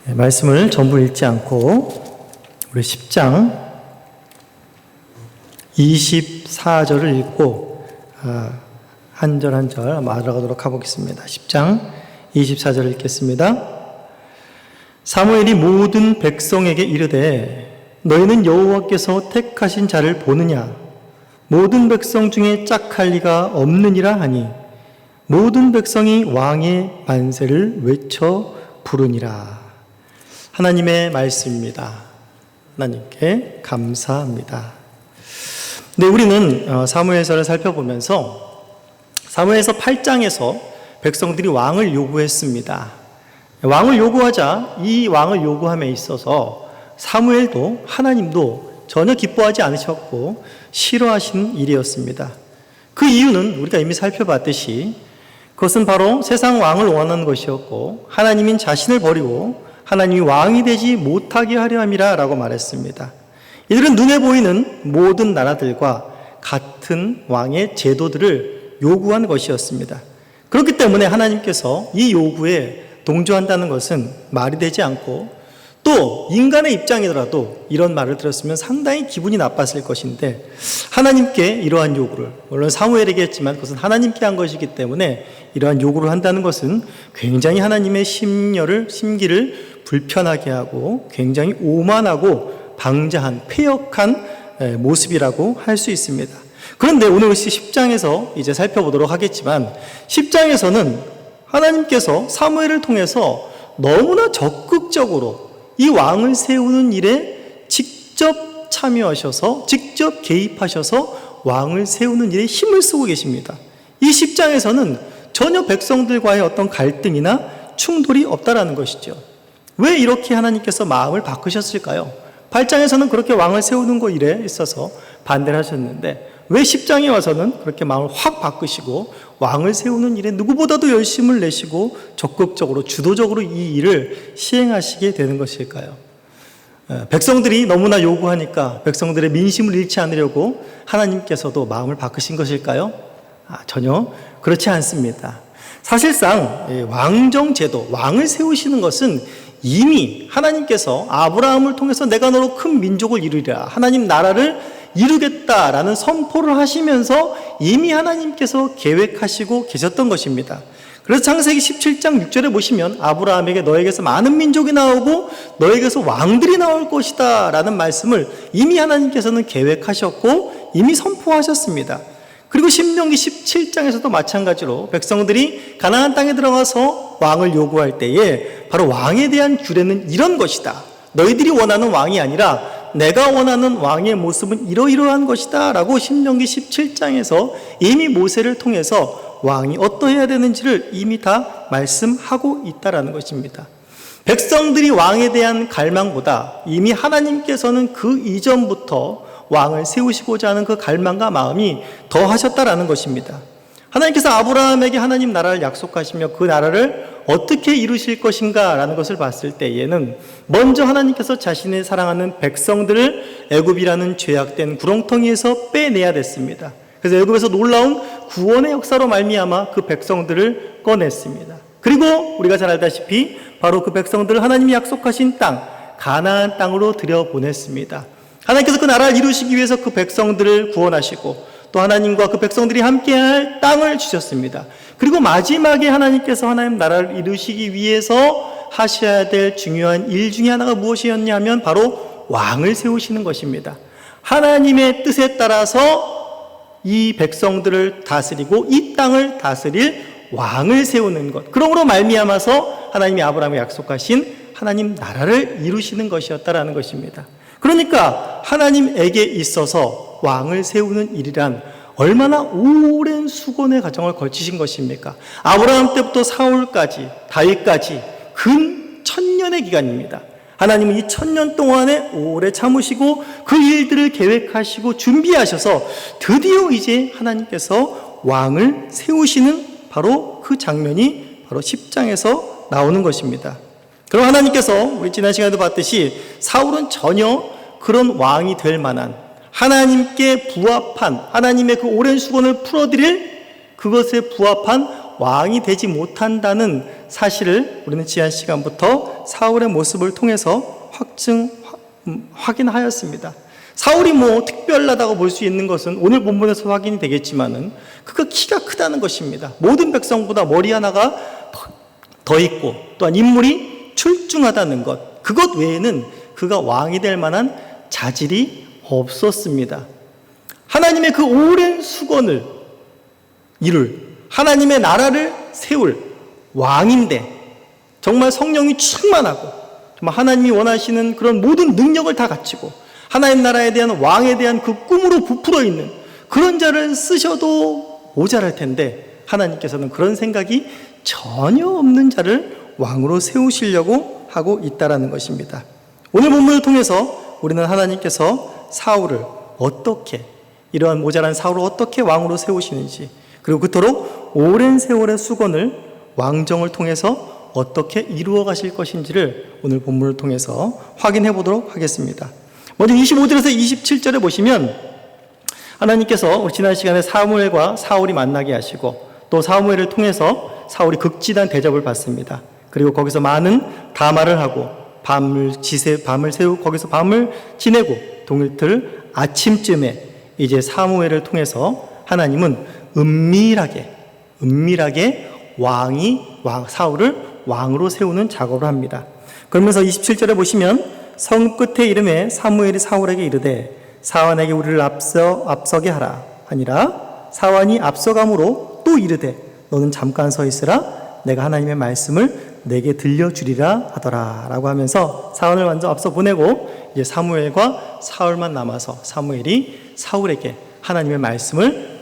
말씀을 전부 읽지 않고 우리 10장 24절을 읽고 한 절 한 절 알아가도록 해보겠습니다. 10장 24절을 읽겠습니다. 사무엘이 모든 백성에게 이르되 너희는 여호와께서 택하신 자를 보느냐? 모든 백성 중에 짝할 리가 없느니라 하니 모든 백성이 왕의 만세를 외쳐 부르니라. 하나님의 말씀입니다. 하나님께 감사합니다. 네, 우리는 사무엘서를 살펴보면서 사무엘서 8장에서 백성들이 왕을 요구했습니다. 왕을 요구하자 이 왕을 요구함에 있어서 사무엘도 하나님도 전혀 기뻐하지 않으셨고 싫어하시는 일이었습니다. 그 이유는 우리가 이미 살펴봤듯이 그것은 바로 세상 왕을 원하는 것이었고 하나님인 자신을 버리고 하나님이 왕이 되지 못하게 하려 함이라 라고 말했습니다. 이들은 눈에 보이는 모든 나라들과 같은 왕의 제도들을 요구한 것이었습니다. 그렇기 때문에 하나님께서 이 요구에 동조한다는 것은 말이 되지 않고 또 인간의 입장이더라도 이런 말을 들었으면 상당히 기분이 나빴을 것인데 하나님께 이러한 요구를, 물론 사무엘에게 했지만 그것은 하나님께 한 것이기 때문에 이러한 요구를 한다는 것은 굉장히 하나님의 심기를 불편하게 하고 굉장히 오만하고 방자한 패역한 모습이라고 할 수 있습니다. 그런데 오늘 10장에서 이제 살펴보도록 하겠지만 10장에서는 하나님께서 사무엘을 통해서 너무나 적극적으로 이 왕을 세우는 일에 직접 참여하셔서 직접 개입하셔서 왕을 세우는 일에 힘을 쓰고 계십니다. 이 10장에서는 전혀 백성들과의 어떤 갈등이나 충돌이 없다라는 것이죠. 왜 이렇게 하나님께서 마음을 바꾸셨을까요? 8장에서는 그렇게 왕을 세우는 것 일에 있어서 반대를 하셨는데 왜 10장에 와서는 그렇게 마음을 확 바꾸시고 왕을 세우는 일에 누구보다도 열심을 내시고 적극적으로 주도적으로 이 일을 시행하시게 되는 것일까요? 백성들이 너무나 요구하니까 백성들의 민심을 잃지 않으려고 하나님께서도 마음을 바꾸신 것일까요? 전혀 그렇지 않습니다. 사실상 왕정제도, 왕을 세우시는 것은 이미 하나님께서 아브라함을 통해서 내가 너로 큰 민족을 이루리라, 하나님 나라를 이루겠다라는 선포를 하시면서 이미 하나님께서 계획하시고 계셨던 것입니다. 그래서 창세기 17장 6절에 보시면 아브라함에게 너에게서 많은 민족이 나오고 너에게서 왕들이 나올 것이다 라는 말씀을 이미 하나님께서는 계획하셨고 이미 선포하셨습니다. 그리고 신명기 17장에서도 마찬가지로 백성들이 가나안 땅에 들어가서 왕을 요구할 때에 바로 왕에 대한 규례는 이런 것이다, 너희들이 원하는 왕이 아니라 내가 원하는 왕의 모습은 이러이러한 것이다 라고 신명기 17장에서 이미 모세를 통해서 왕이 어떠해야 되는지를 이미 다 말씀하고 있다라는 것입니다. 백성들이 왕에 대한 갈망보다 이미 하나님께서는 그 이전부터 왕을 세우시고자 하는 그 갈망과 마음이 더하셨다라는 것입니다. 하나님께서 아브라함에게 하나님 나라를 약속하시며 그 나라를 어떻게 이루실 것인가 라는 것을 봤을 때에는 먼저 하나님께서 자신의 사랑하는 백성들을 애굽이라는 죄악된 구렁텅이에서 빼내야 됐습니다. 그래서 애굽에서 놀라운 구원의 역사로 말미암아 그 백성들을 꺼냈습니다. 그리고 우리가 잘 알다시피 바로 그 백성들을 하나님이 약속하신 땅 가나안 땅으로 들여보냈습니다. 하나님께서 그 나라를 이루시기 위해서 그 백성들을 구원하시고 또 하나님과 그 백성들이 함께할 땅을 주셨습니다. 그리고 마지막에 하나님께서 하나님 나라를 이루시기 위해서 하셔야 될 중요한 일 중에 하나가 무엇이었냐면 바로 왕을 세우시는 것입니다. 하나님의 뜻에 따라서 이 백성들을 다스리고 이 땅을 다스릴 왕을 세우는 것, 그러므로 말미암아서 하나님이 아브라함에 약속하신 하나님 나라를 이루시는 것이었다라는 것입니다. 그러니까 하나님에게 있어서 왕을 세우는 일이란 얼마나 오랜 수고의 과정을 거치신 것입니까? 아브라함 때부터 사울까지 다윗까지 근 1000년의 기간입니다. 하나님은 이 1000년 동안에 오래 참으시고 그 일들을 계획하시고 준비하셔서 드디어 이제 하나님께서 왕을 세우시는 바로 그 장면이 바로 10장에서 나오는 것입니다. 그럼 하나님께서 우리 지난 시간에도 봤듯이 사울은 전혀 그런 왕이 될 만한 하나님께 부합한 하나님의 그 오랜 수건을 풀어드릴 그것에 부합한 왕이 되지 못한다는 사실을 우리는 지난 시간부터 사울의 모습을 통해서 확인하였습니다. 사울이 뭐 특별하다고 볼 수 있는 것은 오늘 본문에서 확인이 되겠지만은 그가 키가 크다는 것입니다. 모든 백성보다 머리 하나가 더 있고 또한 인물이 출중하다는 것, 그것 외에는 그가 왕이 될 만한 자질이 없었습니다. 하나님의 그 오랜 수건을 이룰, 하나님의 나라를 세울 왕인데 정말 성령이 충만하고 정말 하나님이 원하시는 그런 모든 능력을 다 갖추고 하나님 나라에 대한 왕에 대한 그 꿈으로 부풀어 있는 그런 자를 쓰셔도 모자랄 텐데 하나님께서는 그런 생각이 전혀 없는 자를 왕으로 세우시려고 하고 있다라는 것입니다. 오늘 본문을 통해서 우리는 하나님께서 사울을 어떻게, 이러한 모자란 사울을 어떻게 왕으로 세우시는지, 그리고 그토록 오랜 세월의 수건을 왕정을 통해서 어떻게 이루어 가실 것인지를 오늘 본문을 통해서 확인해 보도록 하겠습니다. 먼저 25절에서 27절에 보시면 하나님께서 지난 시간에 사무엘과 사울이 만나게 하시고 또 사무엘을 통해서 사울이 극진한 대접을 받습니다. 그리고 거기서 많은 담화를 하고 밤을 새우고 거기서 밤을 지내고 동일틀 아침쯤에 이제 사무엘을 통해서 하나님은 은밀하게 사울을 왕으로 세우는 작업을 합니다. 그러면서 27절에 보시면 성 끝에 이름에 사무엘이 사울에게 이르되 사환에게 우리를 앞서게 하라 하니라. 사환이 앞서감으로 또 이르되 너는 잠깐 서 있으라 내가 하나님의 말씀을 내게 들려주리라 하더라 라고 하면서 사환을 먼저 앞서 보내고 이제 사무엘과 사울만 남아서 사무엘이 사울에게 하나님의 말씀을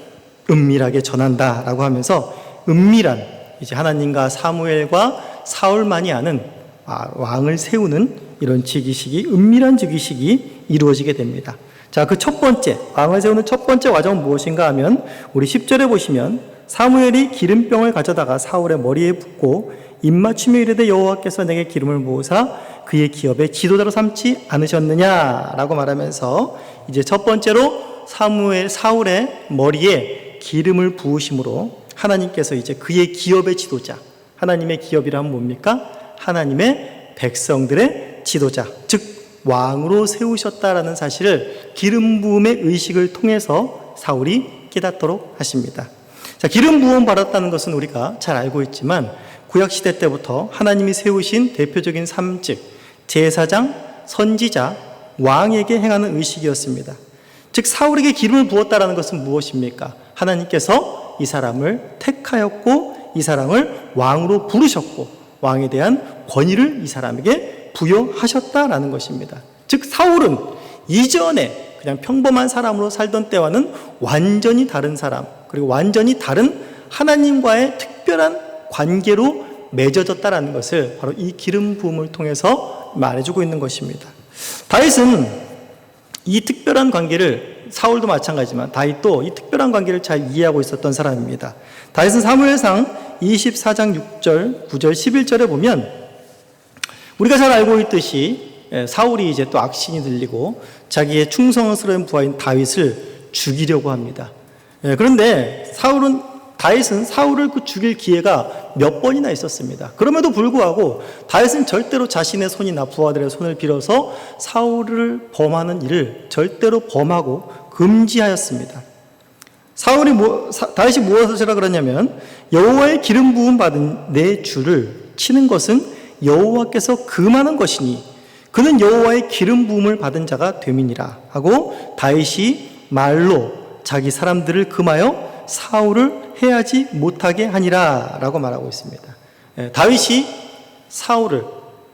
은밀하게 전한다 라고 하면서 은밀한 이제 하나님과 사무엘과 사울만이 아는 왕을 세우는 이런 즉위식이, 은밀한 즉위식이 이루어지게 됩니다. 자, 그 첫 번째, 왕을 세우는 첫 번째 과정은 무엇인가 하면 우리 10절에 보시면 사무엘이 기름병을 가져다가 사울의 머리에 붓고 입맞추며 이르되 여호와께서 내게 기름을 부으사 그의 기업의 지도자로 삼지 않으셨느냐라고 말하면서 이제 첫 번째로 사울의 머리에 기름을 부으심으로 하나님께서 이제 그의 기업의 지도자, 하나님의 기업이라면 뭡니까? 하나님의 백성들의 지도자, 즉 왕으로 세우셨다라는 사실을 기름 부음의 의식을 통해서 사울이 깨닫도록 하십니다. 자, 기름 부음 받았다는 것은 우리가 잘 알고 있지만 구약 시대 때부터 하나님이 세우신 대표적인 삶즉 제사장, 선지자, 왕에게 행하는 의식이었습니다. 즉 사울에게 기름을 부었다라는 것은 무엇입니까? 하나님께서 이 사람을 택하였고 이 사람을 왕으로 부르셨고 왕에 대한 권위를 이 사람에게 부여하셨다라는 것입니다. 즉 사울은 이전에 그냥 평범한 사람으로 살던 때와는 완전히 다른 사람, 그리고 완전히 다른 하나님과의 특별한 관계로 맺어졌다라는 것을 바로 이 기름 부음을 통해서 말해주고 있는 것입니다. 다윗은 이 특별한 관계를, 사울도 마찬가지지만 다윗도 이 특별한 관계를 잘 이해하고 있었던 사람입니다. 다윗은 사무엘상 24장 6절, 9절, 11절에 보면 우리가 잘 알고 있듯이 사울이 이제 또 악신이 들리고 자기의 충성스러운 부하인 다윗을 죽이려고 합니다. 그런데 다윗은 사울을 죽일 기회가 몇 번이나 있었습니다. 그럼에도 불구하고 다윗은 절대로 자신의 손이나 부하들의 손을 빌어서 사울을 범하는 일을 절대로 범하고 금지하였습니다. 다윗이 무엇을 그러냐면 여호와의 기름 부음 받은 내 주를 치는 것은 여호와께서 금하는 것이니 그는 여호와의 기름 부음을 받은 자가 됨이니라 하고 다윗이 말로 자기 사람들을 금하여 사울을 해하지 못하게 하니라 라고 말하고 있습니다. 다윗이 사울을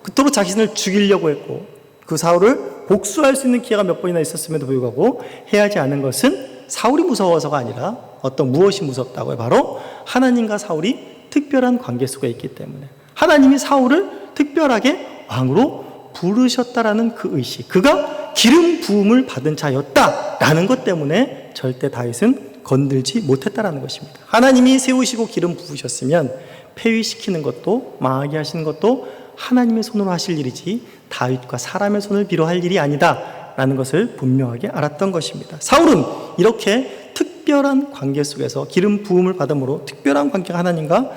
그토록 자신을 죽이려고 했고 그 사울을 복수할 수 있는 기회가 몇 번이나 있었음에도 불구하고 해하지 않은 것은 사울이 무서워서가 아니라 무엇이 무섭다고요? 바로 하나님과 사울이 특별한 관계 속에 있기 때문에 하나님이 사울을 특별하게 왕으로 부르셨다라는 그 의식, 그가 기름 부음을 받은 자였다라는 것 때문에 절대 다윗은 건들지 못했다라는 것입니다. 하나님이 세우시고 기름 부으셨으면 폐위시키는 것도 망하게 하시는 것도 하나님의 손으로 하실 일이지 다윗과 사람의 손을 빌어 할 일이 아니다라는 것을 분명하게 알았던 것입니다. 사울은 이렇게 특별한 관계 속에서 기름 부음을 받음으로 특별한 관계가 하나님과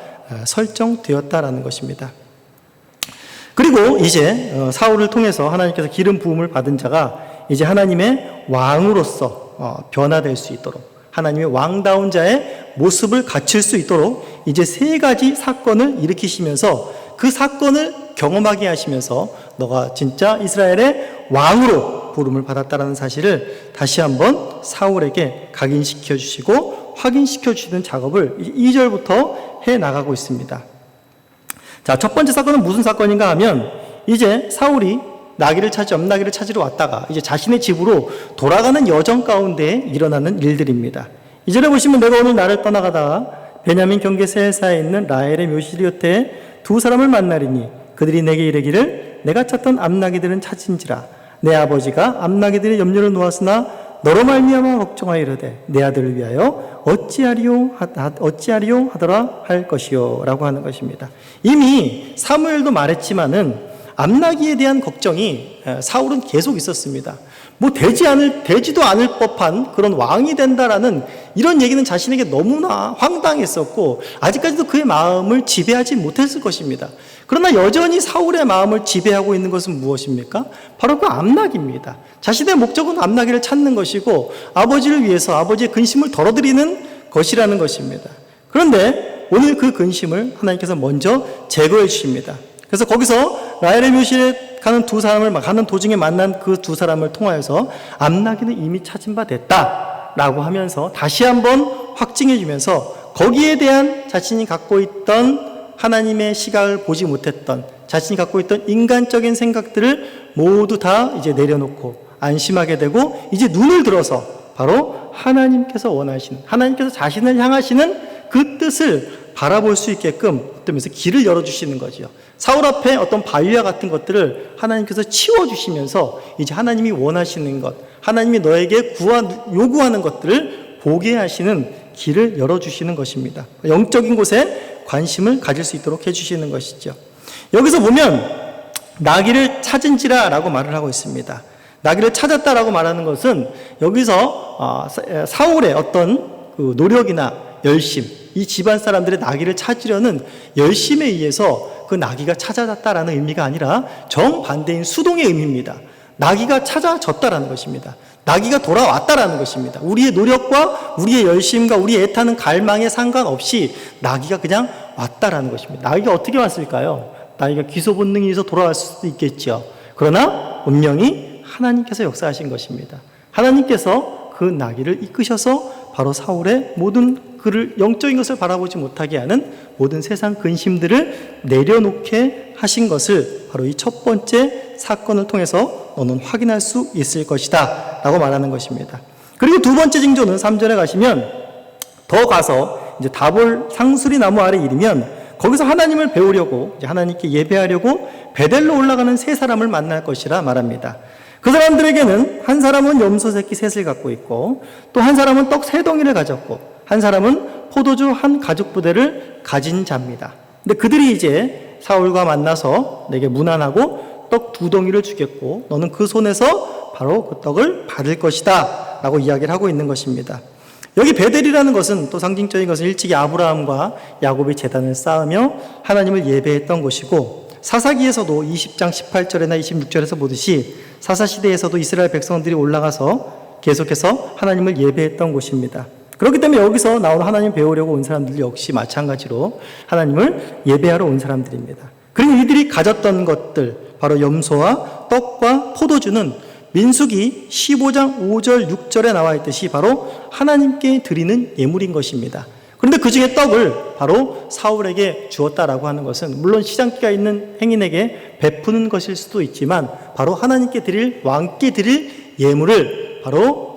설정되었다라는 것입니다. 그리고 이제 사울을 통해서 하나님께서 기름 부음을 받은 자가 이제 하나님의 왕으로서 변화될 수 있도록, 하나님의 왕다운 자의 모습을 갖출 수 있도록 이제 세 가지 사건을 일으키시면서 그 사건을 경험하게 하시면서 너가 진짜 이스라엘의 왕으로 부름을 받았다는 사실을 다시 한번 사울에게 각인시켜 주시고 확인시켜 주시는 작업을 2절부터 해 나가고 있습니다. 자, 첫 번째 사건은 무슨 사건인가 하면 이제 사울이 염나귀를 찾으러 왔다가 이제 자신의 집으로 돌아가는 여정 가운데 일어나는 일들입니다. 2절에 보시면 내가 오늘 나를 떠나가다가 베냐민 경계 세사에 있는 라헬의 묘실 곁에 두 사람을 만나리니 그들이 내게 이르기를 내가 찾던 암나귀들은 찾은지라 내 아버지가 암나귀들의 염려를 놓았으나 너로 말미암아 걱정하여 이르되 내 아들을 위하여 어찌하리요 하더라 할 것이요 라고 하는 것입니다. 이미 사무엘도 말했지만은 암나귀에 대한 걱정이 사울은 계속 있었습니다. 되지도 않을 법한 그런 왕이 된다라는 이런 얘기는 자신에게 너무나 황당했었고 아직까지도 그의 마음을 지배하지 못했을 것입니다. 그러나 여전히 사울의 마음을 지배하고 있는 것은 무엇입니까? 바로 그 암나귀입니다. 자신의 목적은 암나귀를 찾는 것이고 아버지를 위해서 아버지의 근심을 덜어드리는 것이라는 것입니다. 그런데 오늘 그 근심을 하나님께서 먼저 제거해 주십니다. 그래서 거기서 라헬의 묘실에 가는 가는 도중에 만난 그 두 사람을 통하여서 암나귀는 이미 찾은 바 됐다라고 하면서 다시 한번 확증해 주면서 거기에 대한 자신이 갖고 있던 하나님의 시각을 보지 못했던 자신이 갖고 있던 인간적인 생각들을 모두 다 이제 내려놓고 안심하게 되고 이제 눈을 들어서 바로 하나님께서 원하시는, 하나님께서 자신을 향하시는 그 뜻을 바라볼 수 있게끔 어떠면서 길을 열어주시는 거죠. 사울 앞에 어떤 바위와 같은 것들을 하나님께서 치워주시면서 이제 하나님이 원하시는 것, 하나님이 너에게 요구하는 것들을 보게 하시는 길을 열어주시는 것입니다. 영적인 곳에 관심을 가질 수 있도록 해주시는 것이죠. 여기서 보면 나귀를 찾은지라 라고 말을 하고 있습니다. 나귀를 찾았다라고 말하는 것은 여기서 사울의 어떤 그 노력이나 열심, 이 집안 사람들의 나귀를 찾으려는 열심에 의해서 그 나귀가 찾아졌다라는 의미가 아니라 정반대인 수동의 의미입니다. 나귀가 찾아졌다라는 것입니다. 나귀가 돌아왔다라는 것입니다. 우리의 노력과 우리의 열심과 우리의 애타는 갈망에 상관없이 나귀가 그냥 왔다라는 것입니다. 나귀가 어떻게 왔을까요? 나귀가 기소 본능에 의해서 돌아왔을 수도 있겠죠. 그러나 분명히 하나님께서 역사하신 것입니다. 하나님께서 그 나귀를 이끄셔서 바로 사울의 모든 그를 영적인 것을 바라보지 못하게 하는 모든 세상 근심들을 내려놓게 하신 것을 바로 이 첫 번째 사건을 통해서 너는 확인할 수 있을 것이다 라고 말하는 것입니다. 그리고 두 번째 징조는 3절에 가시면 더 가서 이제 다볼 상수리 나무 아래 이르면 거기서 하나님을 배우려고 이제 하나님께 예배하려고 베델로 올라가는 세 사람을 만날 것이라 말합니다. 그 사람들에게는 한 사람은 염소 새끼 셋을 갖고 있고 또 한 사람은 떡 세 덩이를 가졌고 한 사람은 포도주 한 가죽 부대를 가진 자입니다. 근데 그들이 이제 사울과 만나서 내게 문안하고 떡 두 덩이를 주겠고 너는 그 손에서 바로 그 떡을 받을 것이다 라고 이야기를 하고 있는 것입니다. 여기 베델이라는 것은 또 상징적인 것은 일찍이 아브라함과 야곱이 제단을 쌓으며 하나님을 예배했던 곳이고 사사기에서도 20장 18절이나 26절에서 보듯이 사사시대에서도 이스라엘 백성들이 올라가서 계속해서 하나님을 예배했던 곳입니다. 그렇기 때문에 여기서 나온 하나님 배우려고 온 사람들 역시 마찬가지로 하나님을 예배하러 온 사람들입니다. 그리고 이들이 가졌던 것들 바로 염소와 떡과 포도주는 민수기 15장 5절 6절에 나와 있듯이 바로 하나님께 드리는 예물인 것입니다. 그런데 그 중에 떡을 바로 사울에게 주었다라고 하는 것은 물론 시장기가 있는 행인에게 베푸는 것일 수도 있지만 바로 하나님께 드릴 왕께 드릴 예물을 바로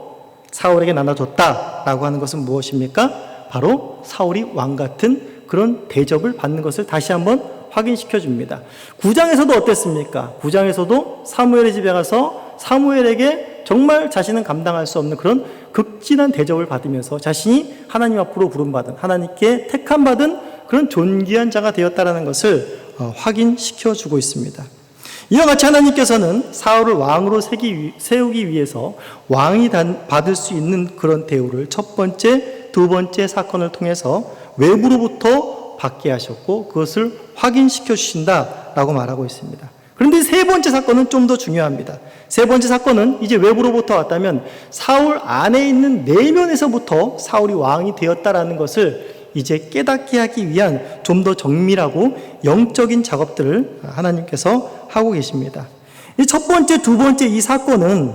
사울에게 나눠줬다라고 하는 것은 무엇입니까? 바로 사울이 왕 같은 그런 대접을 받는 것을 다시 한번 확인시켜 줍니다. 9장에서도 어땠습니까? 9장에서도 사무엘의 집에 가서 사무엘에게 정말 자신은 감당할 수 없는 그런 극진한 대접을 받으면서 자신이 하나님 앞으로 부름받은 하나님께 택함받은 그런 존귀한 자가 되었다라는 것을 확인시켜 주고 있습니다. 이와 같이 하나님께서는 사울을 왕으로 세우기 위해서 왕이 받을 수 있는 그런 대우를 첫 번째, 두 번째 사건을 통해서 외부로부터 받게 하셨고 그것을 확인시켜 주신다라고 말하고 있습니다. 그런데 세 번째 사건은 좀 더 중요합니다. 세 번째 사건은 이제 외부로부터 왔다면 사울 안에 있는 내면에서부터 사울이 왕이 되었다라는 것을 이제 깨닫게 하기 위한 좀 더 정밀하고 영적인 작업들을 하나님께서 하고 계십니다. 이 첫 번째, 두 번째 이 사건은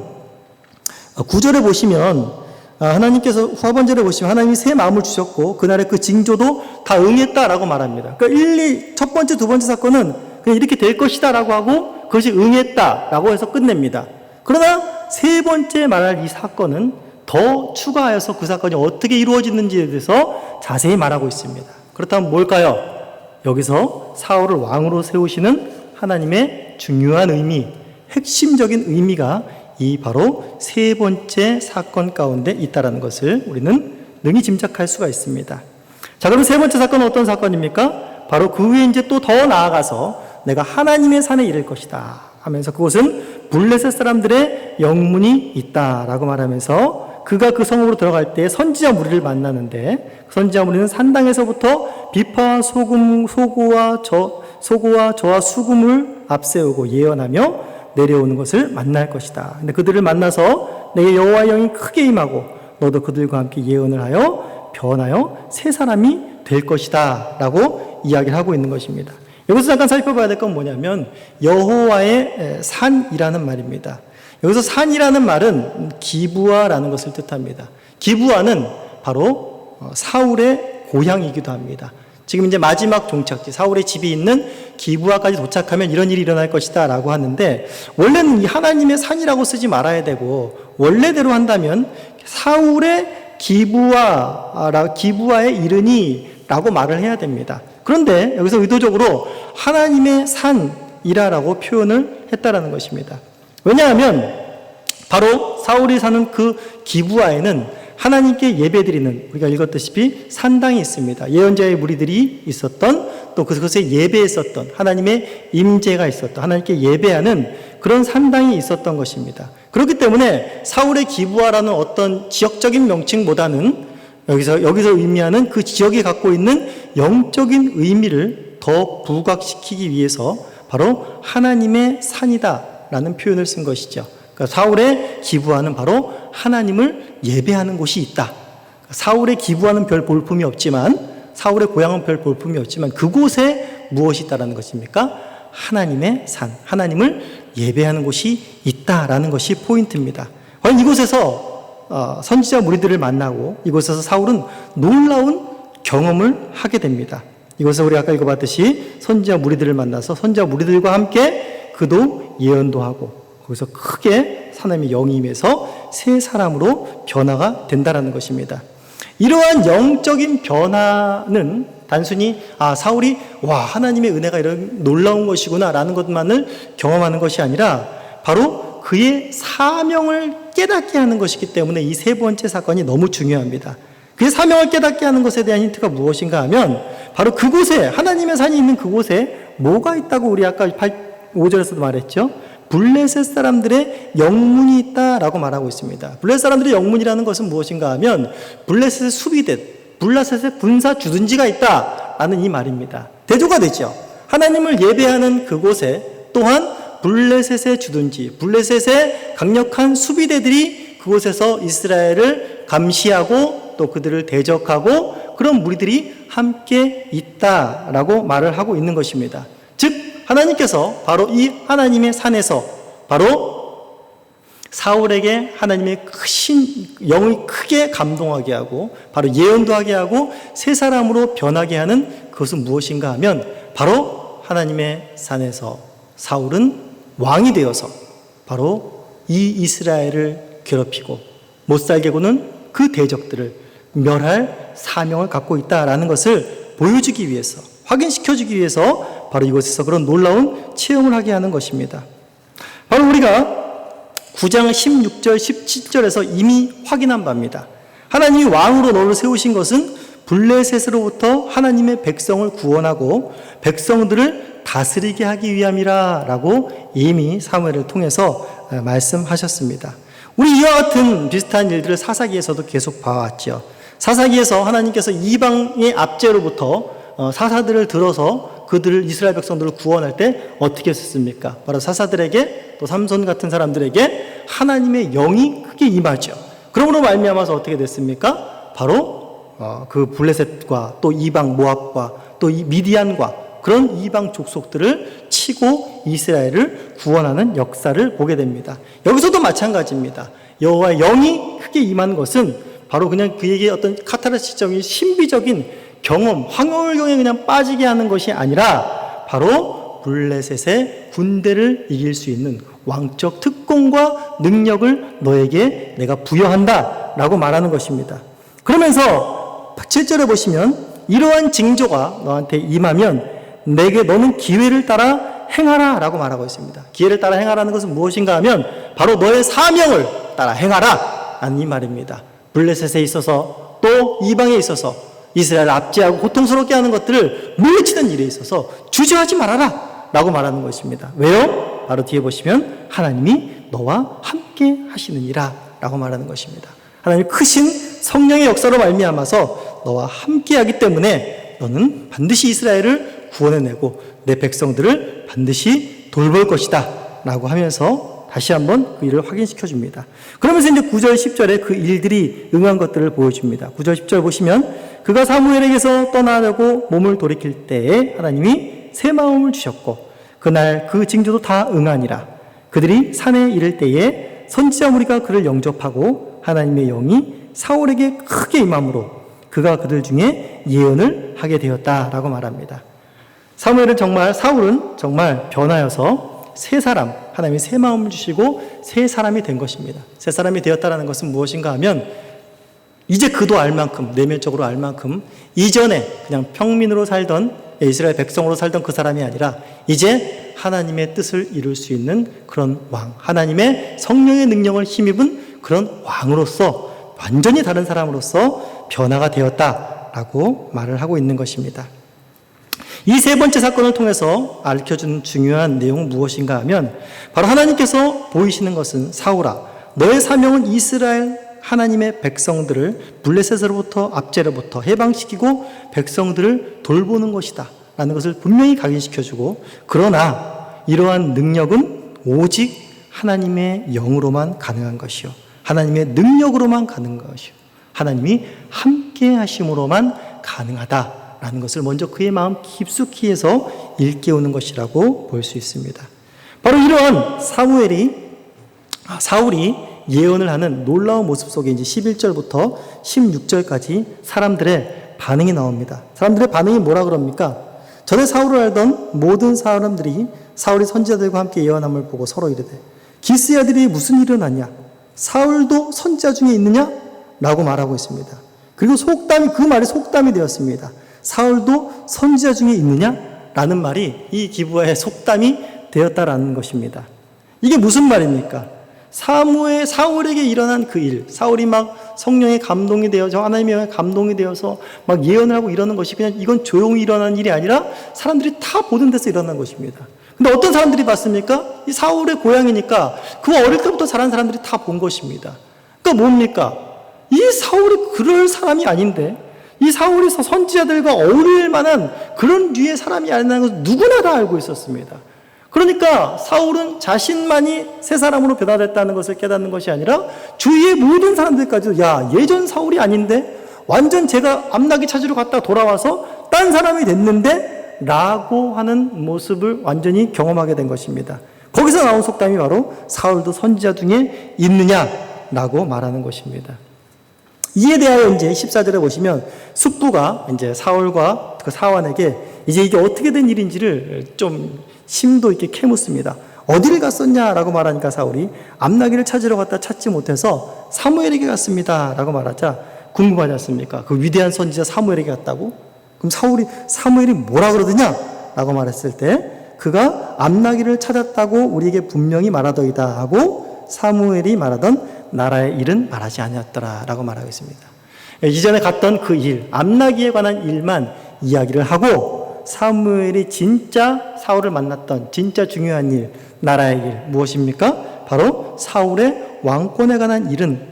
9절에 보시면 하나님께서 후하번절에 보시면 하나님이 새 마음을 주셨고 그날의 그 징조도 다 응했다라고 말합니다. 그러니까 첫 번째, 두 번째 사건은 그냥 이렇게 될 것이다라고 하고 그것이 응했다라고 해서 끝냅니다. 그러나 세 번째 말할 이 사건은 더 추가하여서 그 사건이 어떻게 이루어지는지에 대해서 자세히 말하고 있습니다. 그렇다면 뭘까요? 여기서 사울을 왕으로 세우시는 하나님의 중요한 의미, 핵심적인 의미가 이 바로 세 번째 사건 가운데 있다는 것을 우리는 능히 짐작할 수가 있습니다. 자, 그럼 세 번째 사건은 어떤 사건입니까? 바로 그 후에 이제 또 더 나아가서 내가 하나님의 산에 이를 것이다 하면서 그곳은 블레셋 사람들의 영문이 있다라고 말하면서 그가 그 성으로 들어갈 때 선지자 무리를 만나는데 그 선지자 무리는 산당에서부터 비파와 소고와 저와 수금을 앞세우고 예언하며 내려오는 것을 만날 것이다. 근데 그들을 만나서 내게 여호와의 영이 크게 임하고 너도 그들과 함께 예언을 하여 변하여 새 사람이 될 것이다 라고 이야기를 하고 있는 것입니다. 여기서 잠깐 살펴봐야 될 건 뭐냐면 여호와의 산이라는 말입니다. 여기서 산이라는 말은 기브아라는 것을 뜻합니다. 기브아는 바로 사울의 고향이기도 합니다. 지금 이제 마지막 종착지 사울의 집이 있는 기브아까지 도착하면 이런 일이 일어날 것이다 라고 하는데 원래는 이 하나님의 산이라고 쓰지 말아야 되고 원래대로 한다면 사울의 기브아에 이르니 라고 말을 해야 됩니다. 그런데 여기서 의도적으로 하나님의 산이라고 표현을 했다라는 것입니다. 왜냐하면 바로 사울이 사는 그 기브아에는 하나님께 예배드리는 우리가 읽었다시피 산당이 있습니다. 예언자의 무리들이 있었던 또 그것에 예배했었던 하나님의 임재가 있었던 하나님께 예배하는 그런 산당이 있었던 것입니다. 그렇기 때문에 사울의 기브아라는 어떤 지역적인 명칭보다는 여기서 의미하는 그 지역이 갖고 있는 영적인 의미를 더 부각시키기 위해서 바로 하나님의 산이다라는 표현을 쓴 것이죠. 그러니까 사울의 기브아는 바로 하나님을 예배하는 곳이 있다. 사울의 기브아는 별 볼품이 없지만 사울의 고향은 별 볼품이 없지만 그곳에 무엇이 있다라는 것입니까? 하나님의 산, 하나님을 예배하는 곳이 있다라는 것이 포인트입니다. 과연 이곳에서 선지자 무리들을 만나고 이곳에서 사울은 놀라운 경험을 하게 됩니다. 이곳에서 우리 아까 읽어봤듯이 선지자 무리들을 만나서 선지자 무리들과 함께 그도 예언도 하고 거기서 크게 하나님의 영이 임해서 새 사람으로 변화가 된다는 것입니다. 이러한 영적인 변화는 단순히 사울이 하나님의 은혜가 이런 놀라운 것이구나 라는 것만을 경험하는 것이 아니라 바로 그의 사명을 깨닫게 하는 것이기 때문에 이 세 번째 사건이 너무 중요합니다. 그의 사명을 깨닫게 하는 것에 대한 힌트가 무엇인가 하면 바로 그곳에 하나님의 산이 있는 그곳에 뭐가 있다고 우리 아까 5절에서도 말했죠. 블레셋 사람들의 영문이 있다라고 말하고 있습니다. 블레셋 사람들의 영문이라는 것은 무엇인가 하면 블레셋의 수비대, 블레셋의 군사 주둔지가 있다라는 이 말입니다. 대조가 되죠. 하나님을 예배하는 그곳에 또한 블레셋의 주둔지, 블레셋의 강력한 수비대들이 그곳에서 이스라엘을 감시하고 또 그들을 대적하고 그런 무리들이 함께 있다라고 말을 하고 있는 것입니다. 즉 하나님께서 바로 이 하나님의 산에서 바로 사울에게 하나님의 크신 영이 크게 감동하게 하고 바로 예언도 하게 하고 새 사람으로 변하게 하는 그것은 무엇인가 하면 바로 하나님의 산에서 사울은 왕이 되어서 바로 이 이스라엘을 괴롭히고 못살게 구는 그 대적들을 멸할 사명을 갖고 있다라는 것을 보여주기 위해서 확인시켜주기 위해서 바로 이곳에서 그런 놀라운 체험을 하게 하는 것입니다. 바로 우리가 9장 16절 17절에서 이미 확인한 바입니다. 하나님이 왕으로 너를 세우신 것은 블레셋으로부터 하나님의 백성을 구원하고 백성들을 다스리게 하기 위함이라 라고 이미 사무엘을 통해서 말씀하셨습니다. 우리 이와 같은 비슷한 일들을 사사기에서도 계속 봐왔죠. 사사기에서 하나님께서 이방의 압제로부터 사사들을 들어서 그들을 이스라엘 백성들을 구원할 때 어떻게 했습니까? 바로 사사들에게 또 삼손 같은 사람들에게 하나님의 영이 크게 임하죠. 그러므로 말미암아서 어떻게 됐습니까? 바로 그 블레셋과 또 이방 모압과 또 이 미디안과 그런 이방 족속들을 치고 이스라엘을 구원하는 역사를 보게 됩니다. 여기서도 마찬가지입니다. 여호와의 영이 크게 임한 것은 바로 그냥 그에게 어떤 카타르시적인 신비적인 경험, 황홀경에 그냥 빠지게 하는 것이 아니라 바로 블레셋의 군대를 이길 수 있는 왕적 특권과 능력을 너에게 내가 부여한다 라고 말하는 것입니다. 그러면서 7절에 보시면 이러한 징조가 너한테 임하면 내게 너는 기회를 따라 행하라 라고 말하고 있습니다. 기회를 따라 행하라는 것은 무엇인가 하면 바로 너의 사명을 따라 행하라 라는 이 말입니다. 블레셋에 있어서 또 이방에 있어서 이스라엘을 압제하고 고통스럽게 하는 것들을 물리치는 일에 있어서 주저하지 말아라 라고 말하는 것입니다. 왜요? 바로 뒤에 보시면 하나님이 너와 함께 하시느니라 라고 말하는 것입니다. 하나님 크신 성령의 역사로 말미암아서 너와 함께 하기 때문에 너는 반드시 이스라엘을 구원해내고 내 백성들을 반드시 돌볼 것이다 라고 하면서 다시 한번 그 일을 확인시켜 줍니다. 그러면서 이제 9절 10절에 그 일들이 응한 것들을 보여줍니다. 9절 10절 보시면 그가 사무엘에게서 떠나려고 몸을 돌이킬 때에 하나님이 새 마음을 주셨고 그날 그 징조도 다 응하니라. 그들이 산에 이를 때에 선지자 무리가 그를 영접하고 하나님의 영이 사울에게 크게 임함으로 그가 그들 중에 예언을 하게 되었다라고 말합니다. 사울은 정말 변하여서 새 사람, 하나님이 새 마음을 주시고 새 사람이 된 것입니다. 새 사람이 되었다라는 것은 무엇인가 하면 이제 그도 알 만큼, 내면적으로 알 만큼 이전에 그냥 평민으로 살던 이스라엘 백성으로 살던 그 사람이 아니라 이제 하나님의 뜻을 이룰 수 있는 그런 왕, 하나님의 성령의 능력을 힘입은 그런 왕으로서 완전히 다른 사람으로서 변화가 되었다라고 말을 하고 있는 것입니다. 이 세 번째 사건을 통해서 알려준 중요한 내용은 무엇인가 하면 바로 하나님께서 보이시는 것은 사울아, 너의 사명은 이스라엘 하나님의 백성들을 블레셋으로부터 압제로부터 해방시키고 백성들을 돌보는 것이다 라는 것을 분명히 각인시켜주고, 그러나 이러한 능력은 오직 하나님의 영으로만 가능한 것이요 하나님의 능력으로만 가능한 것이요 하나님이 함께 하심으로만 가능하다라는 것을 먼저 그의 마음 깊숙이 해서 일깨우는 것이라고 볼 수 있습니다. 바로 이러한 사울이 예언을 하는 놀라운 모습 속에 이제 11절부터 16절까지 사람들의 반응이 나옵니다. 사람들의 반응이 뭐라 그럽니까? 전에 사울을 알던 모든 사람들이 사울이 선지자들과 함께 예언함을 보고 서로 이르되 기스의 아들이 무슨 일이 일어났냐? 사울도 선지자 중에 있느냐? 라고 말하고 있습니다. 그리고 그 말이 속담이 되었습니다. 사울도 선지자 중에 있느냐? 라는 말이 이 기브아의 속담이 되었다라는 것입니다. 이게 무슨 말입니까? 사울에게 일어난 그 일, 사울이 막 성령에 감동이 되어서 하나님의 영에 감동이 되어서 막 예언을 하고 이러는 것이 그냥 이건 조용히 일어난 일이 아니라 사람들이 다 보는 데서 일어난 것입니다. 근데 어떤 사람들이 봤습니까? 이 사울의 고향이니까 그 어릴 때부터 자란 사람들이 다 본 것입니다. 그러니까 뭡니까? 이 사울이 그럴 사람이 아닌데, 이 사울이 선지자들과 어울릴 만한 그런 류의 사람이 아니라는 것을 누구나 다 알고 있었습니다. 그러니까 사울은 자신만이 새 사람으로 변화됐다는 것을 깨닫는 것이 아니라 주위의 모든 사람들까지도 야, 예전 사울이 아닌데 완전 제가 암나기 찾으러 갔다 돌아와서 딴 사람이 됐는데 라고 하는 모습을 완전히 경험하게 된 것입니다. 거기서 나온 속담이 바로 사울도 선지자 중에 있느냐라고 말하는 것입니다. 이에 대하여 이제 14절에 보시면 숙부가 이제 사울과 그 사환에게 이제 이게 어떻게 된 일인지를 좀 심도 있게 캐묻습니다. 어디를 갔었냐라고 말하니까 사울이 암나기를 찾으러 갔다 찾지 못해서 사무엘에게 갔습니다 라고 말하자 궁금하지 않습니까? 그 위대한 선지자 사무엘에게 갔다고? 그럼 사무엘이 뭐라 그러더냐? 라고 말했을 때 그가 암나기를 찾았다고 우리에게 분명히 말하더이다 하고 사무엘이 말하던 나라의 일은 말하지 아니었더라 라고 말하고 있습니다. 이전에 갔던 그 일, 암나기에 관한 일만 이야기를 하고 사무엘이 진짜 사울을 만났던 진짜 중요한 일, 나라의 일 무엇입니까? 바로 사울의 왕권에 관한 일은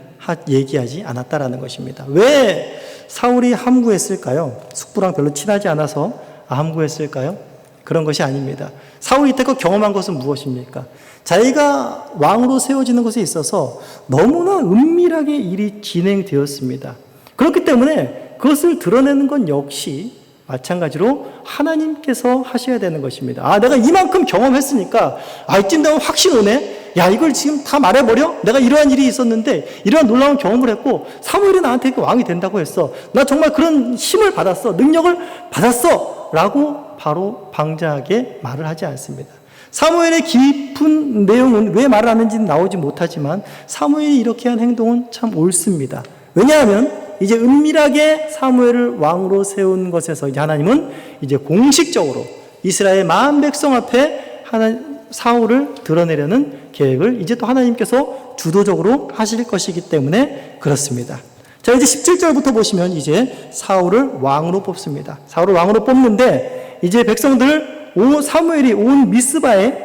얘기하지 않았다라는 것입니다. 왜 사울이 함구했을까요? 숙부랑 별로 친하지 않아서 함구했을까요? 그런 것이 아닙니다. 사울이 이때껏 경험한 것은 무엇입니까? 자기가 왕으로 세워지는 것에 있어서 너무나 은밀하게 일이 진행되었습니다. 그렇기 때문에 그것을 드러내는 건 역시 마찬가지로 하나님께서 하셔야 되는 것입니다. 내가 이만큼 경험했으니까 이쯤 되면 확신 오네. 이걸 지금 다 말해버려? 내가 이러한 일이 있었는데 이러한 놀라운 경험을 했고 사무엘이 나한테 왕이 된다고 했어. 나 정말 그런 힘을 받았어. 능력을 받았어. 라고 바로 방자하게 말을 하지 않습니다. 사무엘의 깊은 내용은 왜 말을 하는지는 나오지 못하지만 사무엘이 이렇게 한 행동은 참 옳습니다. 왜냐하면 이제 은밀하게 사무엘을 왕으로 세운 것에서 이제 하나님은 이제 공식적으로 이스라엘 만 백성 앞에 사울을 드러내려는 계획을 이제 또 하나님께서 주도적으로 하실 것이기 때문에 그렇습니다. 자, 이제 17절부터 보시면 이제 사울을 왕으로 뽑습니다. 사울을 왕으로 뽑는데 이제 백성들을 사무엘이 온 미스바에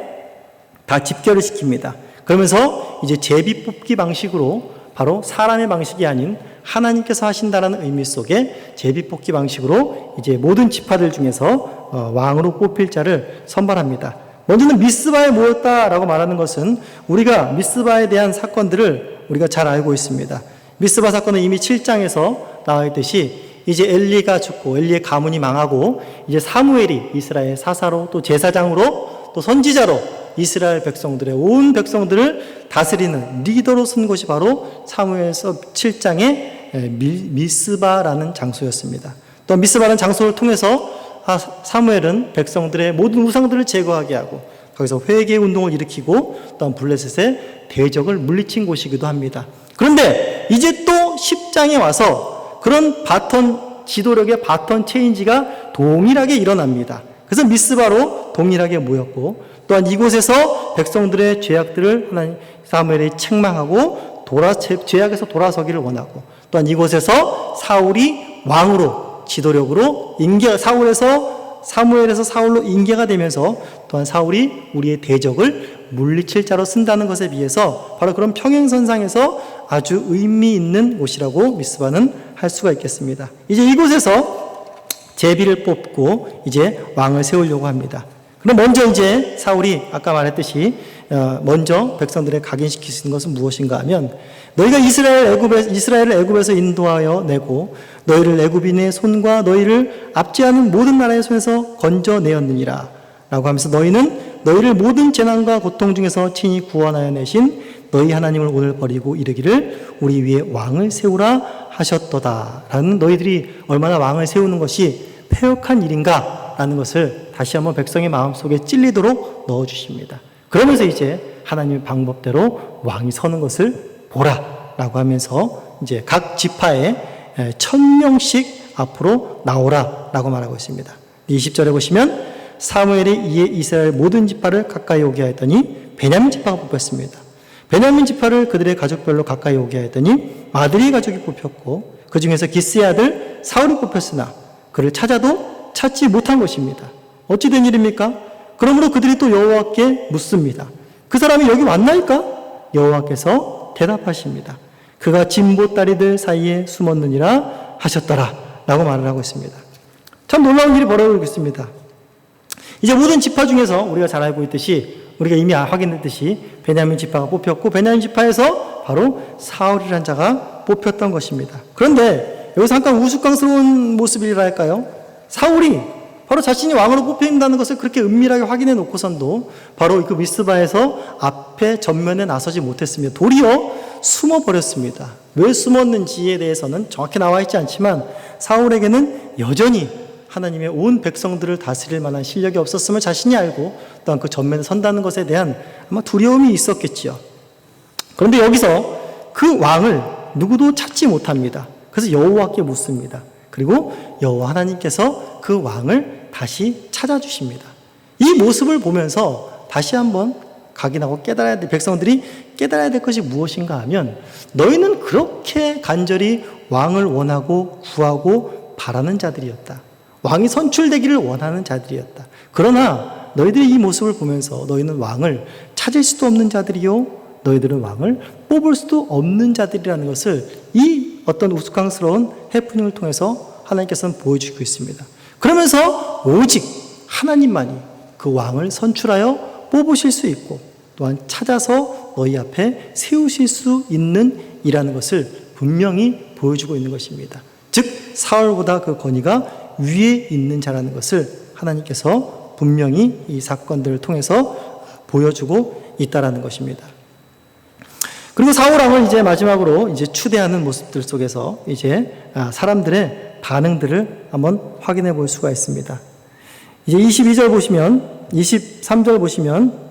다 집결을 시킵니다. 그러면서 이제 제비 뽑기 방식으로 바로 사람의 방식이 아닌 하나님께서 하신다는 의미 속에 제비 뽑기 방식으로 이제 모든 지파들 중에서 왕으로 뽑힐 자를 선발합니다. 먼저는 미스바에 모였다라고 말하는 것은 우리가 미스바에 대한 사건들을 우리가 잘 알고 있습니다. 미스바 사건은 이미 7장에서 나와 있듯이 이제 엘리가 죽고 엘리의 가문이 망하고 이제 사무엘이 이스라엘 사사로 또 제사장으로 또 선지자로 이스라엘 백성들의 온 백성들을 다스리는 리더로 쓴 것이 바로 사무엘서 7장의 미스바라는 장소였습니다. 또 미스바라는 장소를 통해서 사무엘은 백성들의 모든 우상들을 제거하게 하고 거기서 회개 운동을 일으키고 또한 블레셋의 대적을 물리친 곳이기도 합니다. 그런데 이제 또 10장에 와서 그런 지도력의 바톤 체인지가 동일하게 일어납니다. 그래서 미스바로 동일하게 모였고 또한 이곳에서 백성들의 죄악들을 사무엘이 책망하고 죄악에서 돌아서기를 원하고 또한 이곳에서 사울이 왕으로 지도력으로 사무엘에서 사울로 인계가 되면서 또한 사울이 우리의 대적을 물리칠 자로 쓴다는 것에 비해서 바로 그런 평행선상에서 아주 의미 있는 곳이라고 미스바는 할 수가 있겠습니다. 이제 이곳에서 제비를 뽑고 이제 왕을 세우려고 합니다. 그럼 먼저 이제 사울이 아까 말했듯이 먼저 백성들의 각인시킬 수 있는 것은 무엇인가 하면 너희가 이스라엘을 애굽에서 인도하여 내고 너희를 애굽인의 손과 너희를 압제하는 모든 나라의 손에서 건져내었느니라 라고 하면서 너희는 너희를 모든 재난과 고통 중에서 친히 구원하여 내신 너희 하나님을 오늘 버리고 이르기를 우리 위에 왕을 세우라 하셨도다 라는 너희들이 얼마나 왕을 세우는 것이 패역한 일인가 라는 것을 다시 한번 백성의 마음속에 찔리도록 넣어주십니다. 그러면서 이제 하나님의 방법대로 왕이 서는 것을 보라 라고 하면서 이제 각 지파에 1000명씩 앞으로 나오라 라고 말하고 있습니다. 20절에 보시면 사무엘이 이에 이스라엘 모든 지파를 가까이 오게 하였더니 베냐민 지파가 뽑혔습니다. 베냐민 지파를 그들의 가족별로 가까이 오게 하였더니 마드리 가족이 뽑혔고 그 중에서 기스의 아들 사울이 뽑혔으나 그를 찾아도 찾지 못한 것입니다. 어찌 된 일입니까? 그러므로 그들이 또 여호와께 묻습니다. 그 사람이 여기 왔나이까? 여호와께서 대답하십니다. 그가 진보다리들 사이에 숨었느니라 하셨더라 라고 말을 하고 있습니다. 참 놀라운 일이 벌어지고 있습니다. 이제 모든 지파 중에서 우리가 잘 알고 있듯이 우리가 이미 확인했듯이 베냐민 지파가 뽑혔고 베냐민 지파에서 바로 사울이라는 자가 뽑혔던 것입니다. 그런데 여기서 잠깐 우스꽝스러운 모습이랄까요? 사울이 바로 자신이 왕으로 뽑힌다는 것을 그렇게 은밀하게 확인해 놓고선도 바로 그 미스바에서 앞에 전면에 나서지 못했으며 도리어 숨어버렸습니다. 왜 숨었는지에 대해서는 정확히 나와 있지 않지만 사울에게는 여전히 하나님의 온 백성들을 다스릴 만한 실력이 없었음을 자신이 알고 또한 그 전면에 선다는 것에 대한 아마 두려움이 있었겠지요. 그런데 여기서 그 왕을 누구도 찾지 못합니다. 그래서 여호와께 묻습니다. 그리고 여호와 하나님께서 그 왕을 다시 찾아주십니다. 이 모습을 보면서 다시 한번 각인하고 백성들이 깨달아야 될 것이 무엇인가 하면 너희는 그렇게 간절히 왕을 원하고 구하고 바라는 자들이었다. 왕이 선출되기를 원하는 자들이었다. 그러나 너희들이 이 모습을 보면서 너희는 왕을 찾을 수도 없는 자들이요 너희들은 왕을 뽑을 수도 없는 자들이라는 것을 이 어떤 우스꽝스러운 해프닝을 통해서 하나님께서는 보여주고 있습니다. 그러면서 오직 하나님만이 그 왕을 선출하여 뽑으실 수 있고 또한 찾아서 너희 앞에 세우실 수 있는 이라는 것을 분명히 보여주고 있는 것입니다. 즉 사울보다 그 권위가 위에 있는 자라는 것을 하나님께서 분명히 이 사건들을 통해서 보여주고 있다라는 것입니다. 그리고 사울 왕을 이제 마지막으로 이제 추대하는 모습들 속에서 이제 사람들의 반응들을 한번 확인해 볼 수가 있습니다. 이제 22절 보시면 23절 보시면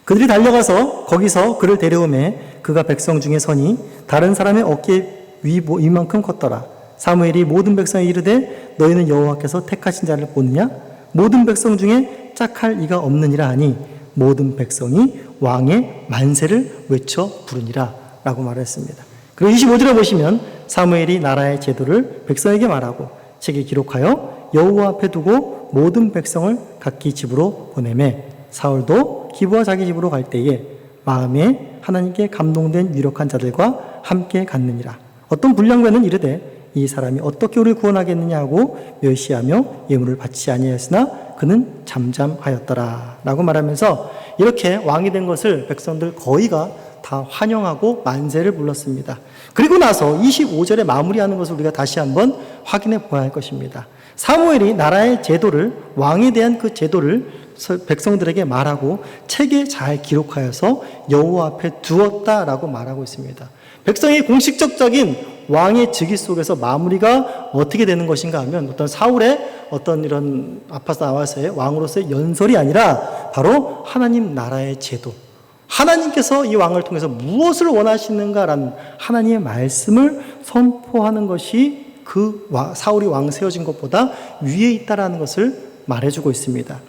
그들이 달려가서 거기서 그를 데려오매 그가 백성 중에 서니 다른 사람의 어깨 위만큼 컸더라. 사무엘이 모든 백성에 이르되 너희는 여호와께서 택하신 자를 보느냐? 모든 백성 중에 짝할 이가 없느니라 하니 모든 백성이 왕의 만세를 외쳐 부르니라 라고 말했습니다. 그리고 25절에 보시면 사무엘이 나라의 제도를 백성에게 말하고 책에 기록하여 여호와 앞에 두고 모든 백성을 각기 집으로 보내매 사울도 기브와 자기 집으로 갈 때에 마음에 하나님께 감동된 유력한 자들과 함께 갔느니라. 어떤 불량배는 이르되 이 사람이 어떻게 우리를 구원하겠느냐 하고 멸시하며 예물을 바치지 아니하였으나 그는 잠잠하였더라 라고 말하면서 이렇게 왕이 된 것을 백성들 거의가 다 환영하고 만세를 불렀습니다. 그리고 나서 25절에 마무리하는 것을 우리가 다시 한번 확인해 보아야 할 것입니다. 사무엘이 나라의 제도를 왕에 대한 그 제도를 백성들에게 말하고 책에 잘 기록하여서 여호와 앞에 두었다라고 말하고 있습니다. 백성의 공식적인 왕의 즉위 속에서 마무리가 어떻게 되는 것인가 하면 어떤 사울의 어떤 이런 아파서 나와서의 왕으로서의 연설이 아니라 바로 하나님 나라의 제도, 하나님께서 이 왕을 통해서 무엇을 원하시는가라는 하나님의 말씀을 선포하는 것이 그 사울이 왕 세워진 것보다 위에 있다라는 것을 말해주고 있습니다.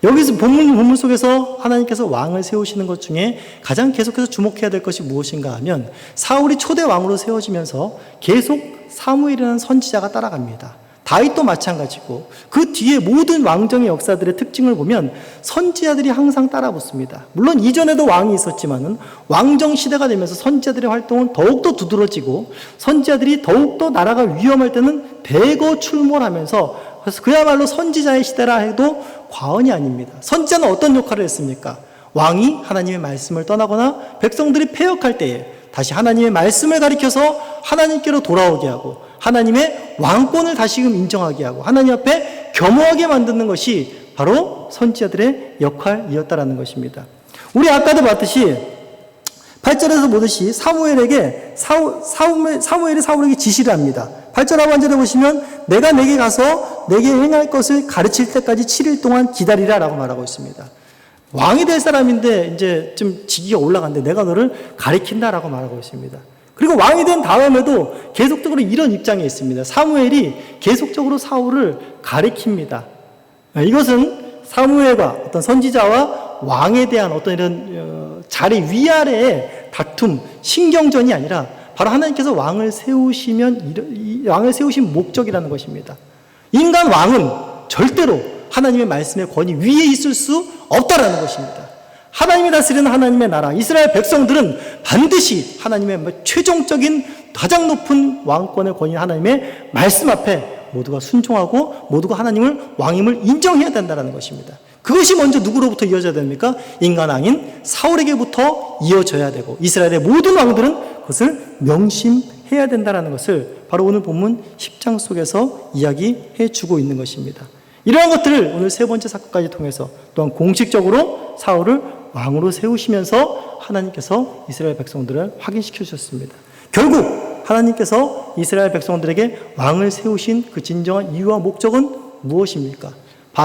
여기서 본문 속에서 하나님께서 왕을 세우시는 것 중에 가장 계속해서 주목해야 될 것이 무엇인가 하면 사울이 초대 왕으로 세워지면서 계속 사무엘이라는 선지자가 따라갑니다. 다윗도 마찬가지고 그 뒤에 모든 왕정의 역사들의 특징을 보면 선지자들이 항상 따라붙습니다. 물론 이전에도 왕이 있었지만은 왕정 시대가 되면서 선지자들의 활동은 더욱더 두드러지고 선지자들이 더욱더 나라가 위험할 때는 대거 출몰하면서 그래서 그야말로 선지자의 시대라 해도 과언이 아닙니다. 선지자는 어떤 역할을 했습니까? 왕이 하나님의 말씀을 떠나거나 백성들이 패역할 때에 다시 하나님의 말씀을 가리켜서 하나님께로 돌아오게 하고 하나님의 왕권을 다시금 인정하게 하고 하나님 앞에 겸허하게 만드는 것이 바로 선지자들의 역할이었다라는 것입니다. 우리 아까도 봤듯이 8절에서 보듯이 사무엘이 사울에게 지시를 합니다. 8절 하반절에 보시면 내가 내게 가서 내게 행할 것을 가르칠 때까지 7일 동안 기다리라 라고 말하고 있습니다. 왕이 될 사람인데 이제 좀 직위가 올라갔는데 내가 너를 가르친다라고 말하고 있습니다. 그리고 왕이 된 다음에도 계속적으로 이런 입장에 있습니다. 사무엘이 계속적으로 사울을 가르칩니다. 이것은 사무엘과 어떤 선지자와 왕에 대한 어떤 이런 자리 위아래의 다툼, 신경전이 아니라 바로 하나님께서 왕을 세우시면 왕을 세우신 목적이라는 것입니다. 인간 왕은 절대로 하나님의 말씀의 권위 위에 있을 수 없다라는 것입니다. 하나님이 다스리는 하나님의 나라, 이스라엘 백성들은 반드시 하나님의 최종적인 가장 높은 왕권의 권위 하나님의 말씀 앞에 모두가 순종하고 모두가 하나님을 왕임을 인정해야 된다는 것입니다. 그것이 먼저 누구로부터 이어져야 됩니까? 인간 왕인 사울에게부터 이어져야 되고 이스라엘의 모든 왕들은 그것을 명심해야 된다는 것을 바로 오늘 본문 10장 속에서 이야기해 주고 있는 것입니다. 이러한 것들을 오늘 세 번째 사건까지 통해서 또한 공식적으로 사울을 왕으로 세우시면서 하나님께서 이스라엘 백성들을 확인시켜 주셨습니다. 결국 하나님께서 이스라엘 백성들에게 왕을 세우신 그 진정한 이유와 목적은 무엇입니까?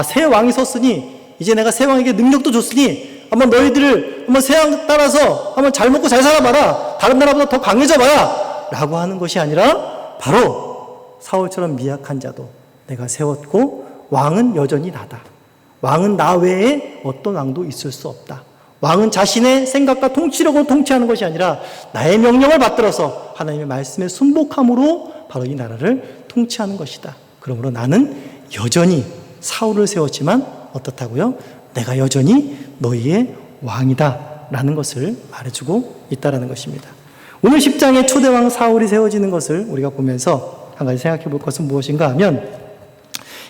새 왕이 섰으니 이제 내가 새 왕에게 능력도 줬으니 한번 너희들을 한번 새 왕 따라서 한번 잘 먹고 잘 살아봐라, 다른 나라보다 더 강해져 봐라 라고 하는 것이 아니라 바로 사울처럼 미약한 자도 내가 세웠고 왕은 여전히 나다. 왕은 나 외에 어떤 왕도 있을 수 없다. 왕은 자신의 생각과 통치력으로 통치하는 것이 아니라 나의 명령을 받들어서 하나님의 말씀에 순복함으로 바로 이 나라를 통치하는 것이다. 그러므로 나는 여전히 사울을 세웠지만 어떻다고요? 내가 여전히 너희의 왕이다 라는 것을 말해주고 있다는 것입니다. 오늘 10장에 초대왕 사울이 세워지는 것을 우리가 보면서 한 가지 생각해 볼 것은 무엇인가 하면,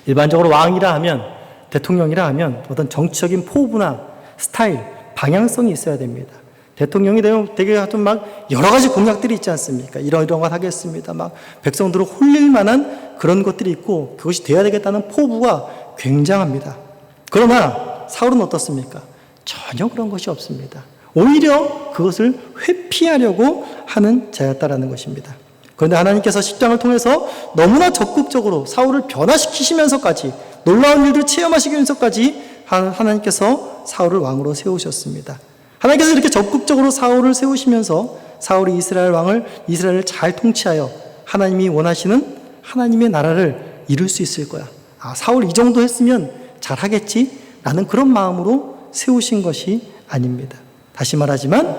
일반적으로 왕이라 하면, 대통령이라 하면 어떤 정치적인 포부나 스타일, 방향성이 있어야 됩니다. 대통령이 되게 좀 막 여러 가지 공약들이 있지 않습니까? 이런 것 하겠습니다. 막 백성들을 홀릴 만한 그런 것들이 있고 그것이 돼야 되겠다는 포부가 굉장합니다. 그러나 사울은 어떻습니까? 전혀 그런 것이 없습니다. 오히려 그것을 회피하려고 하는 자였다라는 것입니다. 그런데 하나님께서 10장을 통해서 너무나 적극적으로 사울을 변화시키시면서까지, 놀라운 일들을 체험하시면서까지 하나님께서 사울을 왕으로 세우셨습니다. 하나님께서 이렇게 적극적으로 사울을 세우시면서 사울이 이스라엘을 잘 통치하여 하나님이 원하시는 하나님의 나라를 이룰 수 있을 거야. 사울 이 정도 했으면 잘하겠지? 라는 그런 마음으로 세우신 것이 아닙니다. 다시 말하지만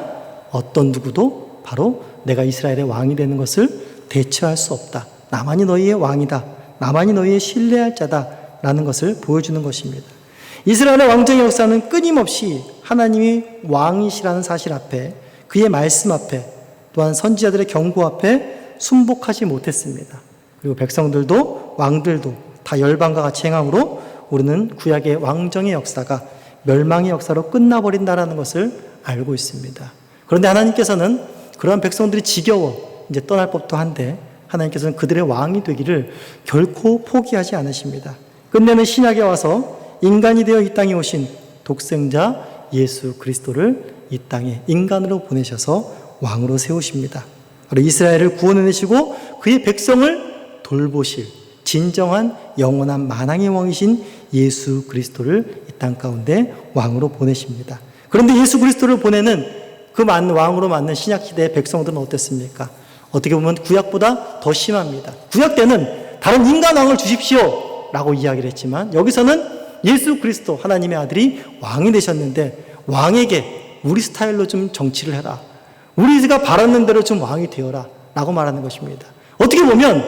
어떤 누구도 바로 내가 이스라엘의 왕이 되는 것을 대처할 수 없다. 나만이 너희의 왕이다. 나만이 너희의 신뢰할 자다. 라는 것을 보여주는 것입니다. 이스라엘의 왕정의 역사는 끊임없이 하나님이 왕이시라는 사실 앞에, 그의 말씀 앞에, 또한 선지자들의 경고 앞에 순복하지 못했습니다. 그리고 백성들도 왕들도 다 열방과 같이 행함으로 우리는 구약의 왕정의 역사가 멸망의 역사로 끝나버린다라는 것을 알고 있습니다. 그런데 하나님께서는 그러한 백성들이 지겨워 이제 떠날 법도 한데 하나님께서는 그들의 왕이 되기를 결코 포기하지 않으십니다. 끝내는 신약에 와서 인간이 되어 이 땅에 오신 독생자 예수 그리스도를 이 땅에 인간으로 보내셔서 왕으로 세우십니다. 바로 이스라엘을 구원해내시고 그의 백성을 돌보실 진정한 영원한 만왕의 왕이신 예수 그리스도를 이 땅 가운데 왕으로 보내십니다. 그런데 예수 그리스도를 보내는 그 왕으로 맞는 신약시대의 백성들은 어땠습니까? 어떻게 보면 구약보다 더 심합니다. 구약 때는 다른 인간 왕을 주십시오 라고 이야기를 했지만, 여기서는 예수 그리스도 하나님의 아들이 왕이 되셨는데 왕에게 우리 스타일로 좀 정치를 해라, 우리가 바라는 대로 좀 왕이 되어라 라고 말하는 것입니다. 어떻게 보면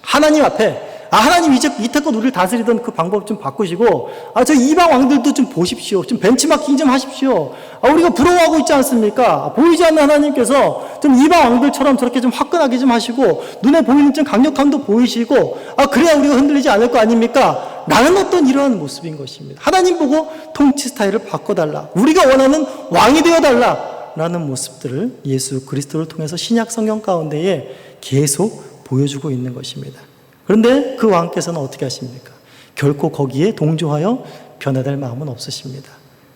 하나님 앞에 하나님 이때껏 우리를 다스리던 그 방법 좀 바꾸시고 저 이방 왕들도 좀 보십시오, 좀 벤치마킹 좀 하십시오. 우리가 부러워하고 있지 않습니까? 보이지 않는 하나님께서 좀 이방 왕들처럼 저렇게 좀 화끈하게 좀 하시고 눈에 보이는 좀 강력함도 보이시고 그래야 우리가 흔들리지 않을 거 아닙니까? 라는 어떤 이러한 모습인 것입니다. 하나님 보고 통치 스타일을 바꿔달라, 우리가 원하는 왕이 되어달라 라는 모습들을 예수 그리스도를 통해서 신약 성경 가운데에 계속 보여주고 있는 것입니다. 그런데 그 왕께서는 어떻게 하십니까? 결코 거기에 동조하여 변화될 마음은 없으십니다.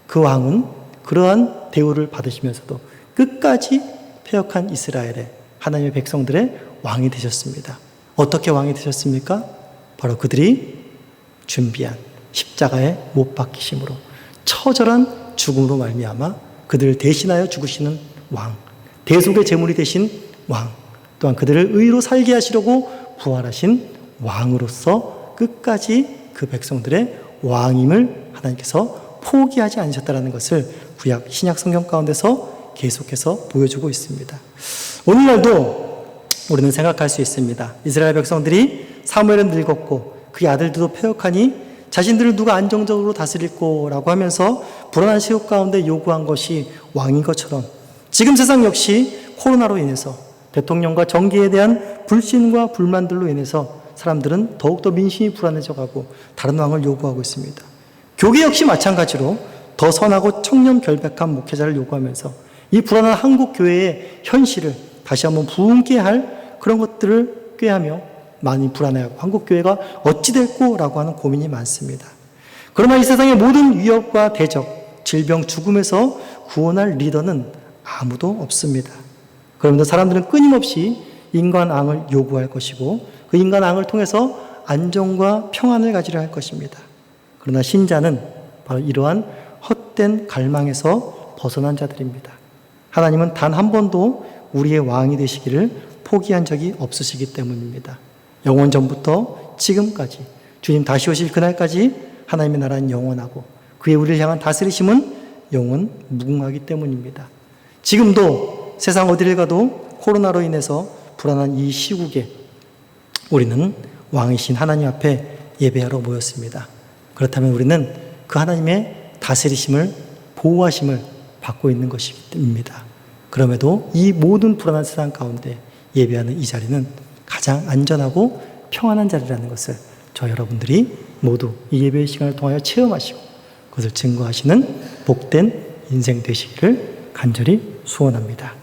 그 왕은 그러한 대우를 받으시면서도 끝까지 패역한 이스라엘의 하나님의 백성들의 왕이 되셨습니다. 어떻게 왕이 되셨습니까? 바로 그들이 준비한 십자가에 못 박히심으로, 처절한 죽음으로 말미암아 그들을 대신하여 죽으시는 왕, 대속의 제물이 되신 왕, 또한 그들을 의로 살게 하시려고 부활하신 왕으로서 끝까지 그 백성들의 왕임을 하나님께서 포기하지 않으셨다는 것을 구약 신약 성경 가운데서 계속해서 보여주고 있습니다. 오늘날도 우리는 생각할 수 있습니다. 이스라엘 백성들이 사무엘은 늙었고 그의 아들들도 패역하니 자신들을 누가 안정적으로 다스릴꼬라고 하면서 불안한 시국 가운데 요구한 것이 왕인 것처럼, 지금 세상 역시 코로나로 인해서 대통령과 정계에 대한 불신과 불만들로 인해서 사람들은 더욱더 민심이 불안해져가고 다른 왕을 요구하고 있습니다. 교계 역시 마찬가지로 더 선하고 청렴결백한 목회자를 요구하면서 이 불안한 한국 교회의 현실을 다시 한번 부흥케 할 그런 것들을 꾀하며 많이 불안해하고 한국 교회가 어찌 될꼬라고 하는 고민이 많습니다. 그러나 이 세상의 모든 위협과 대적, 질병, 죽음에서 구원할 리더는 아무도 없습니다. 그러면서 사람들은 끊임없이 인간왕을 요구할 것이고 그 인간왕을 통해서 안정과 평안을 가지려 할 것입니다. 그러나 신자는 바로 이러한 헛된 갈망에서 벗어난 자들입니다. 하나님은 단 한 번도 우리의 왕이 되시기를 포기한 적이 없으시기 때문입니다. 영원 전부터 지금까지 주님 다시 오실 그날까지 하나님의 나라는 영원하고 그의 우리를 향한 다스리심은 영원 무궁하기 때문입니다. 지금도 세상 어디를 가도 코로나로 인해서 불안한 이 시국에 우리는 왕이신 하나님 앞에 예배하러 모였습니다. 그렇다면 우리는 그 하나님의 다스리심을, 보호하심을 받고 있는 것입니다. 그럼에도 이 모든 불안한 세상 가운데 예배하는 이 자리는 가장 안전하고 평안한 자리라는 것을 저 여러분들이 모두 이 예배의 시간을 통하여 체험하시고 그것을 증거하시는 복된 인생 되시기를 간절히 소원합니다.